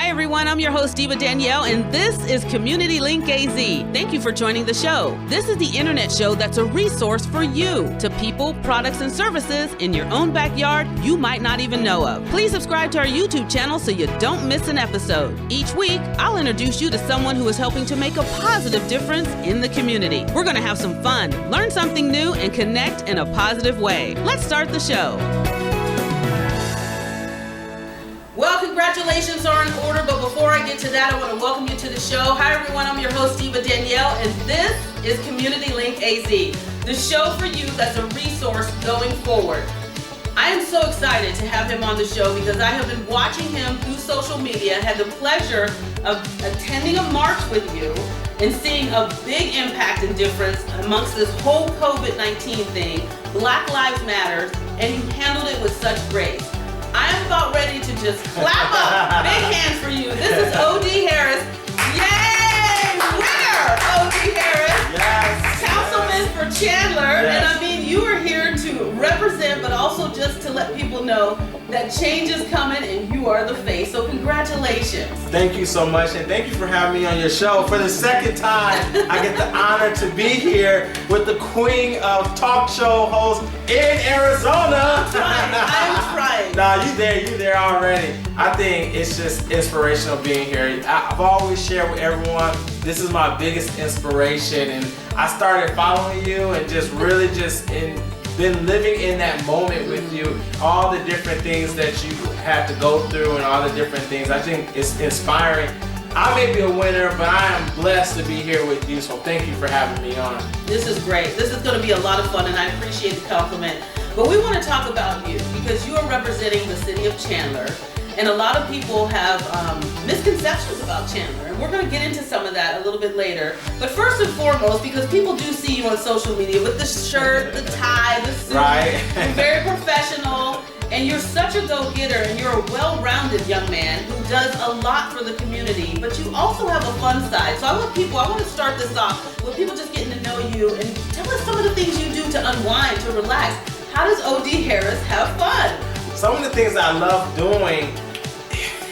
Hi everyone, I'm your host Diva Danielle, and this is Community Link AZ. Thank you for joining the show. This is the internet show that's a resource for you to people, products, and services in your own backyard you might not even know of. Please subscribe to our YouTube channel so you don't miss an episode. Each week, I'll introduce you to someone who is helping to make a positive difference in the community. We're going to have some fun, learn something new, and connect in a positive way. Let's start the show. Well, congratulations are in order, but before I get to that, I want to welcome you to the show. Hi everyone, I'm your host Diva Danielle, and this is Community Link AZ, the show for you that's a resource going forward. I am so excited to have him on the show because I have been watching him through social media, had the pleasure of attending a march with you and seeing a big impact and difference amongst this whole COVID-19 thing. Black Lives Matter, and you handled it with such grace. I am about ready to just clap up. Big hands for you. This is O.D. Harris. Yay! Winner! O.D. Harris. Yes. Councilman for Chandler. Yes. And I mean, you are here to represent, but also just to let people know that change is coming and you are the face. So congratulations. Thank you so much, and thank you for having me on your show. For the second time, I get the honor to be here with the queen of talk show hosts in Arizona. I'm trying. Nah, you there already. I think it's just inspirational being here. I've always shared with everyone, this is my biggest inspiration, and I started following you and just really been living in that moment with you, all the different things that you had to go through and all the different things. I think it's inspiring. I may be a winner, but I am blessed to be here with you, so thank you for having me on. This is great. This is going to be a lot of fun, and I appreciate the compliment. But we want to talk about you because you are representing the city of Chandler, and a lot of people have misconceptions about Chandler, and we're going to get into some of that a little bit later. But first and foremost, because people do see you on social media with the shirt, the tie, the suit, right? You're very professional, and you're such a go-getter, and you're a well-rounded young man who does a lot for the community, but you also have a fun side. So I want to start this off with people just getting to know you, and tell us some of the things you do to unwind, to relax. How does O.D. Harris have fun? Some of the things I love doing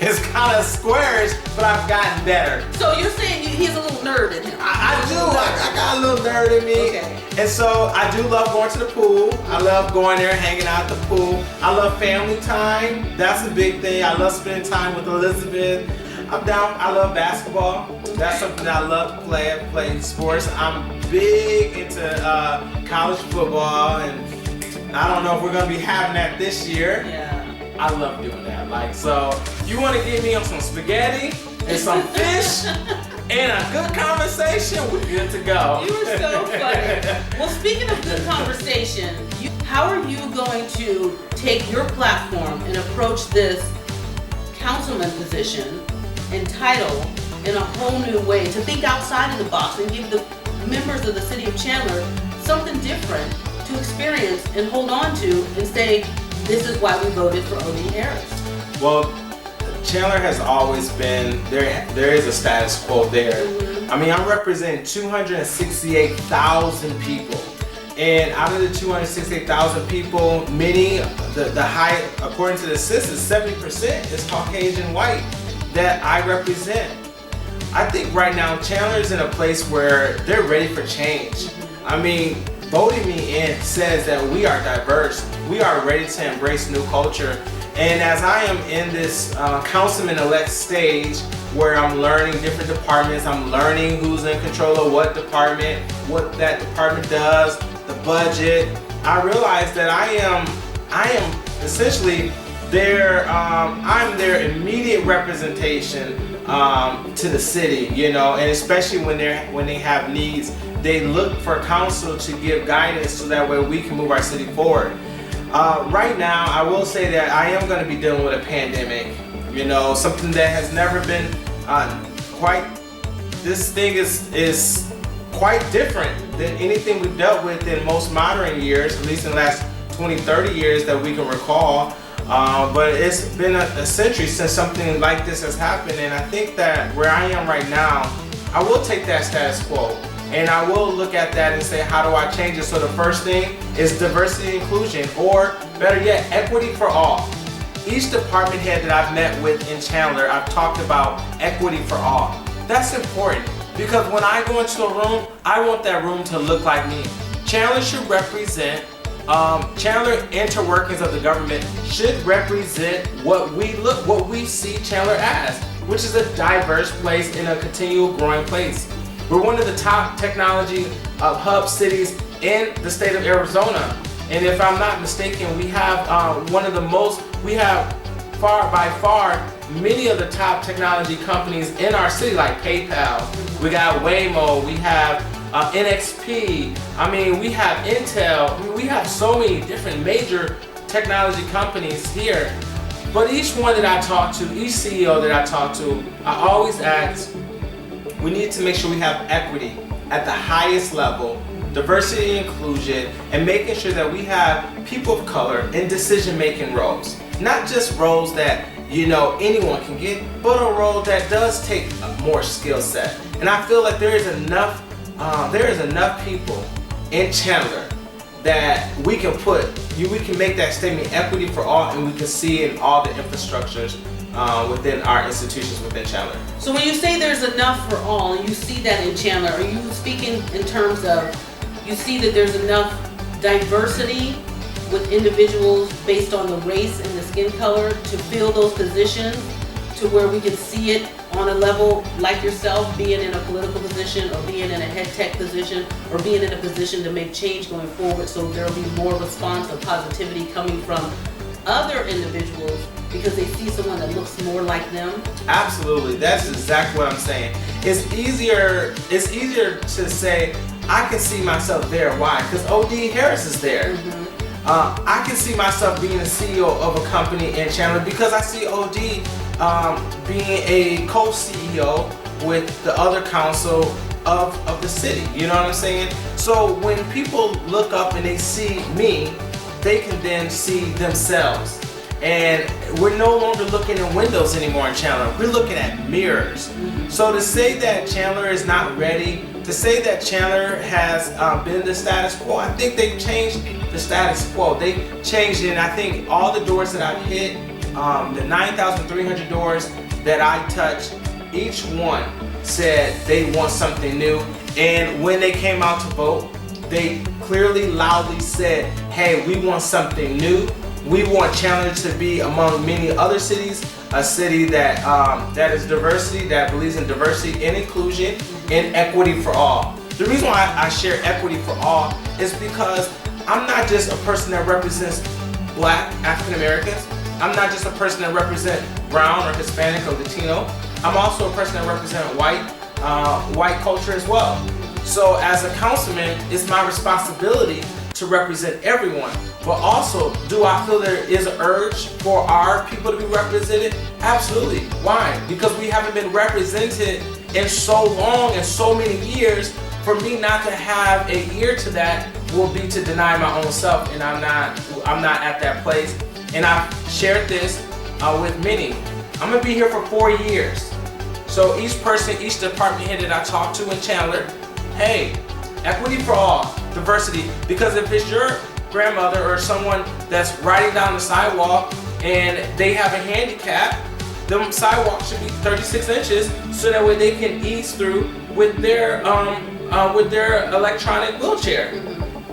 is kind of squarish, but I've gotten better. So you're saying he's a little nerd in him? I do. I got a little nerd in me. Okay. And so I do love going to the pool. I love going there, hanging out at the pool. I love family time. That's a big thing. I love spending time with Elizabeth. I'm down. I love basketball. That's something that I love to play. I play sports. I'm big into college football, and I don't know if we're going to be having that this year. Yeah. I love doing that. So you want to get me on some spaghetti and some fish and a good conversation, we're good to go. You were so funny. Well, speaking of good conversation, how are you going to take your platform and approach this councilman position and title in a whole new way, to think outside of the box and give the members of the city of Chandler something different to experience and hold on to and say, this is why we voted for O.D. Harris? Well, Chandler has always been, there is a status quo there. Mm-hmm. I mean, I'm representing 268,000 people. And out of the 268,000 people, many, the high, according to the census, 70% is Caucasian white that I represent. I think right now Chandler is in a place where they're ready for change. Mm-hmm. I mean, voting me in says that we are diverse. We are ready to embrace new culture. And as I am in this councilman-elect stage where I'm learning different departments, I'm learning who's in control of what department, what that department does, the budget, I realize that I am essentially I'm their immediate representation to the city, you know, and especially when they have needs, they look for council to give guidance so that way we can move our city forward. Right now, I will say that I am going to be dealing with a pandemic, you know, something that has never been this thing is quite different than anything we've dealt with in most modern years, at least in the last 20, 30 years that we can recall. But it's been a century since something like this has happened, and I think that where I am right now, I will take that status quo and I will look at that and say, how do I change it? So the first thing is diversity and inclusion, or better yet, equity for all. each department head that I've met with in Chandler, I've talked about equity for all. That's important because when I go into a room, I want that room to look like me. Chandler should represent, Chandler interworkings of the government should represent what we see Chandler as, which is a diverse place and a continual growing place. We're one of the top technology hub cities in the state of Arizona. And if I'm not mistaken, we have by far, many of the top technology companies in our city, like PayPal, we got Waymo, we have NXP, I mean, we have Intel, we have so many different major technology companies here. But each one that I talk to, each CEO that I talk to, I always ask, we need to make sure we have equity at the highest level, diversity and inclusion, and making sure that we have people of color in decision-making roles. Not just roles that, you know, anyone can get, but a role that does take a more skill set. And I feel like there is enough people in Chandler that we can make that statement, equity for all, and we can see it in all the infrastructures within our institutions within Chandler. So when you say there's enough for all, and you see that in Chandler, are you speaking in terms of you see that there's enough diversity with individuals based on the race and the skin color to fill those positions to where we can see it on a level like yourself, being in a political position or being in a head tech position or being in a position to make change going forward, so there'll be more response or positivity coming from other individuals because they see someone that looks more like them? Absolutely, that's exactly what I'm saying. It's easier to say, I can see myself there. Why? Because O.D. Harris is there. I can see myself being a CEO of a company in Chandler because I see O.D. Being a co-CEO with the other council of the city. You know what I'm saying? So when people look up and they see me, they can then see themselves. And we're no longer looking in windows anymore in Chandler. We're looking at mirrors. So to say that Chandler is not ready, to say that Chandler has been the status quo, I think they've changed the status quo. They changed it, and I think all the doors that I've hit, the 9,300 doors that I touched, each one said they want something new. And when they came out to vote, they clearly, loudly said, hey, we want something new. We want Chandler to be among many other cities, a city that is diversity, that believes in diversity and inclusion and equity for all. The reason why I share equity for all is because I'm not just a person that represents Black African Americans. I'm not just a person that represents brown or Hispanic or Latino. I'm also a person that represents white culture as well. So as a councilman, it's my responsibility to represent everyone. But also, do I feel there is an urge for our people to be represented? Absolutely. Why? Because we haven't been represented in so long and so many years. For me not to have an ear to that will be to deny my own self, and I'm not at that place. And I've shared this with many. I'm gonna be here for 4 years. So each person, each department head that I talk to in Chandler, hey, equity for all, diversity. Because if it's your grandmother or someone that's riding down the sidewalk and they have a handicap, the sidewalk should be 36 inches so that way they can ease through with their electronic wheelchair.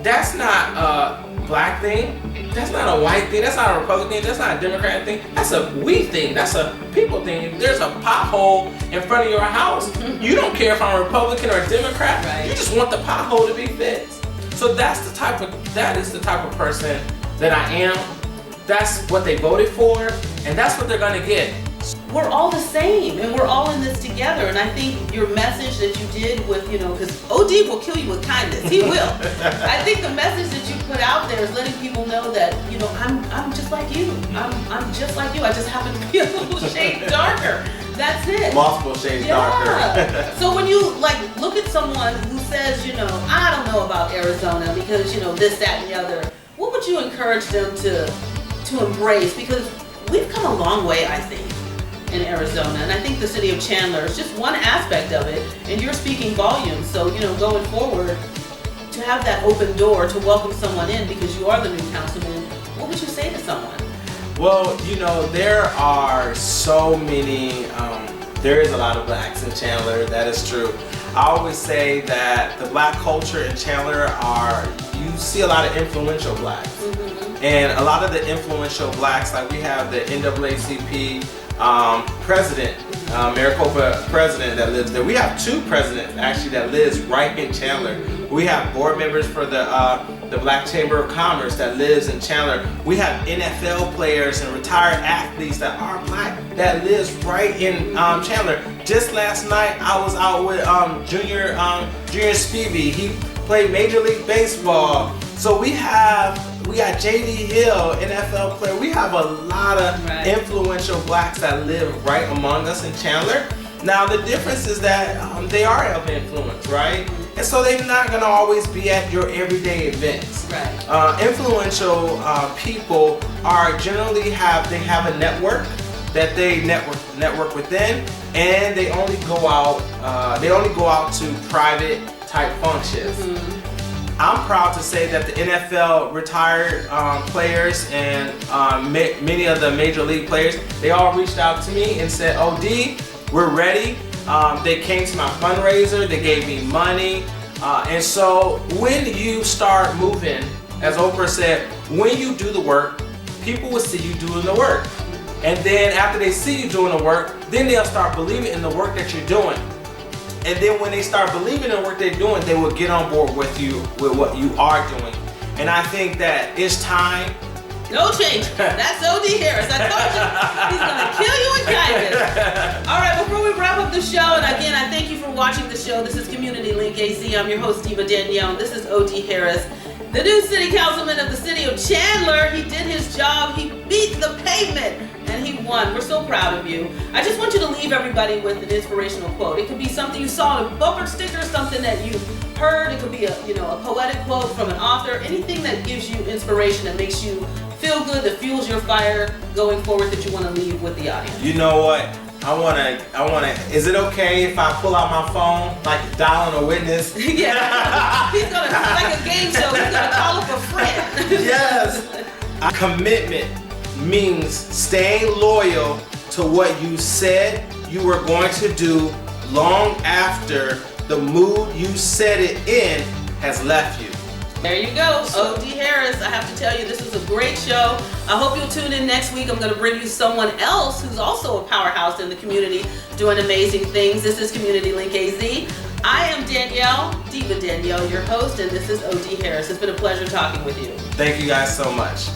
That's not a Black thing. That's not a white thing. That's not a Republican thing. That's not a Democrat thing. That's a we thing. That's a people thing. If there's a pothole in front of your house, you don't care if I'm a Republican or a Democrat. Right. You just want the pothole to be fixed. So that is the type of person that I am. That's what they voted for, and that's what they're gonna get. We're all the same, and we're all in this together. And I think your message that you did with, because OD will kill you with kindness. He will. I think the message that you put out there is letting people know that, I'm just like you. I'm just like you. I just happen to be a little shade darker. That's it. Multiple shades darker. So when you look at someone who says, I don't know about Arizona because, this, that, and the other, what would you encourage them to embrace? Because we've come a long way, I think, in Arizona, and I think the city of Chandler is just one aspect of it, and you're speaking volumes. So, going forward, to have that open door to welcome someone in because you are the new councilman, what would you say to someone? Well, you know, there are so many, there is a lot of blacks in Chandler, that is true. I always say that the black culture in Chandler you see a lot of influential blacks. Mm-hmm. And a lot of the influential blacks, like we have the NAACP president, Maricopa president that lives there. We have 2 presidents actually that lives right in Chandler. We have board members for the Black Chamber of Commerce that lives in Chandler. We have NFL players and retired athletes that are black that lives right in Chandler. Just last night I was out with Junior Spivey. He played Major League Baseball. So we got J.D. Hill, NFL player. We have a lot of influential blacks that live right among us in Chandler. Now the difference is that they are of influence, right? And so they're not going to always be at your everyday events. Right. Influential people are generally have a network that they network within, and they only go out to private type functions. Mm-hmm. I'm proud to say that the NFL retired players and many of the major league players, they all reached out to me and said, "OD, we're ready." They came to my fundraiser, they gave me money. And so when you start moving, as Oprah said, when you do the work, people will see you doing the work. And then after they see you doing the work, then they'll start believing in the work that you're doing. And then when they start believing in the work they're doing, they will get on board with you, with what you are doing. And I think that it's time. No change. That's O.D. Harris. I told you, he's going to kill you with kindness. All right, before we wrap up the show, and again, I thank you for watching the show. This is Community Link AZ. I'm your host, Diva Danielle, and this is O.D. Harris, the new city councilman of the city of Chandler. He did his job. He beat the pavement, and he won. We're so proud of you. I just want you to leave everybody with an inspirational quote. It could be something you saw on a bumper sticker, something that you heard. It could be a poetic quote from an author. Anything that gives you inspiration, that makes you feel good, that fuels your fire going forward, that you want to leave with the audience. You know what? I wanna, is it okay if I pull out my phone, like dialing a witness? Yeah, he's gonna, like a game show, he's gonna call up a friend. Yes. Commitment means staying loyal to what you said you were going to do long after the mood you said it in has left you. There you go, O.D. Harris. I have to tell you, this was a great show. I hope you'll tune in next week. I'm going to bring you someone else who's also a powerhouse in the community doing amazing things. This is Community Link AZ. I am Danielle, Diva Danielle, your host, and this is O.D. Harris. It's been a pleasure talking with you. Thank you guys so much.